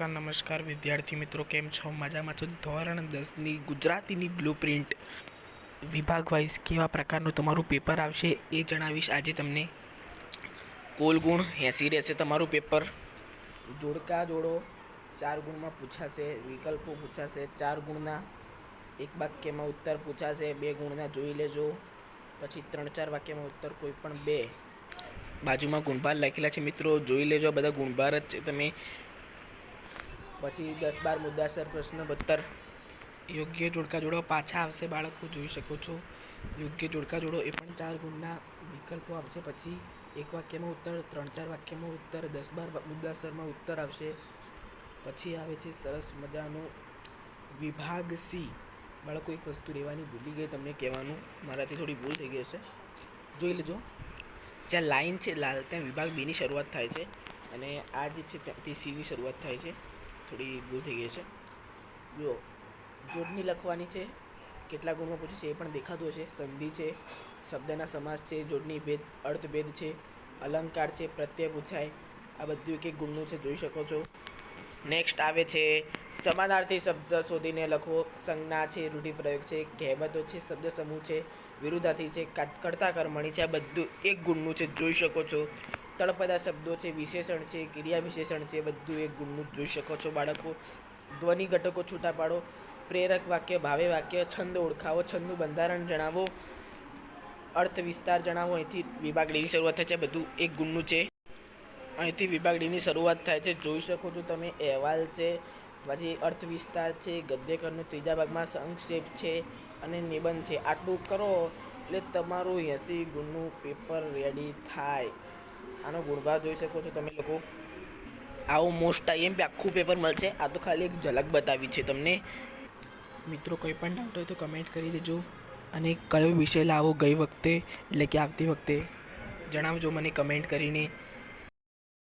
નમસ્કાર વિદ્યાર્થી મિત્રો, કેમ છો? મજામાં છો? ધોરણ 10ની ગુજરાતીની બ્લુપ્રિન્ટ વિભાગ વાઇઝ કેવા પ્રકારનું તમારું પેપર આવશે એ જણાવીશ આજે તમને. કુલ ગુણ 80 રહેશે તમારું પેપર. જોડકા જોડો 4 ગુણમાં પૂછાશે, વિકલ્પો પૂછાશે 4 ગુણના, એક વાક્યમાં ઉત્તર પૂછાશે 2 ગુણના જોઈ લેજો. પછી 3-4 વાક્યમાં ઉત્તર કોઈ પણ 2. બાજુમાં ગુણભાર લખેલા છે મિત્રો, જોઈ લેજો. બધા ગુણભાર જ છે. તમે પછી 10-12 મુદ્દાસર પ્રશ્ન 72 યોગ્ય જોડકા જોડો પાછા આવશે બાળકો, જોઈ શકો છો. યોગ્ય જોડકા જોડો એ પણ 4 ગુણના, વિકલ્પો આવશે. પછી એક વાક્યમાં ઉત્તર, 3-4 વાક્યમાં ઉત્તર, 10-12 મુદ્દાસરમાં ઉત્તર આવશે. પછી આવે છે સરસ મજાનો વિભાગ સી. બાળકો એક વસ્તુ રહેવાની ભૂલી ગઈ તમને કહેવાનું, મારાથી થોડી ભૂલ થઈ ગઈ છે, જોઈ લેજો. જ્યાં લાઈન છે લાલ, ત્યાં વિભાગ બીની શરૂઆત થાય છે અને આ જે છે ત્યાંથી સીની શરૂઆત થાય છે. થોડી ભૂલ થઈ ગઈ છે. જો જોડણી લખવાની છે, કેટલા ગુણમાં પૂછે છે એ પણ દેખાતું હશે. સંધિ છે, શબ્દના સમાસ છે, જોડણી ભેદ, અર્થભેદ છે, અલંકાર છે, પ્રત્યય પૂછાય. આ બધું એક ગુણનું છે, જોઈ શકો છો. નેક્સ્ટ આવે છે સમાનાર્થી શબ્દ શોધીને લખો. સંજ્ઞા છે, રૂઢિપ્રયોગ છે, કહેવતો છે, શબ્દ સમૂહ છે, વિરુદ્ધાર્થી છે, કર્તા કર્મણી છે. આ બધું એક ગુણનું છે, જોઈ શકો છો. તળપદા શબ્દો છે, વિશેષણ છે, ક્રિયા વિશેષણ છે, બધું એક ગુણનું જોઈ શકો છો બાળકો. ધ્વનિ ઘટકો છૂટા પાડો, પ્રેરક વાક્ય, ભાવે વાક્ય, છંદ ઓળખાવો, છંદનું બંધારણ જણાવો, અર્થ વિસ્તાર જણાવો. અહીંથી વિભાગ ડીની શરૂઆત થાય છે, બધું એક ગુણનું છે. અહીંથી વિભાગ ડીની શરૂઆત થાય છે, જોઈ શકો છો તમે. અહેવાલ છે, પછી અર્થ વિસ્તાર છે, ગદ્યકરણનો 3જા ભાગમાં સંક્ષેપ છે અને નિબંધ છે. આટલું કરો એટલે તમારું 80 ગુણનું પેપર રેડી થાય. આનો ગુણભાર જોઈ શકો છો તમે લોકો. આવું મોસ્ટ આઈએમ આખું પેપર મળશે. આ તો ખાલી એક ઝલક બતાવી છે તમને. મિત્રો કંઈ પણ ડાઉટ હોય તો કમેન્ટ કરી દેજો અને કયો વિષય લાવો ગઈ વખતે એટલે કે આવતી વખતે જણાવજો મને કમેન્ટ કરીને.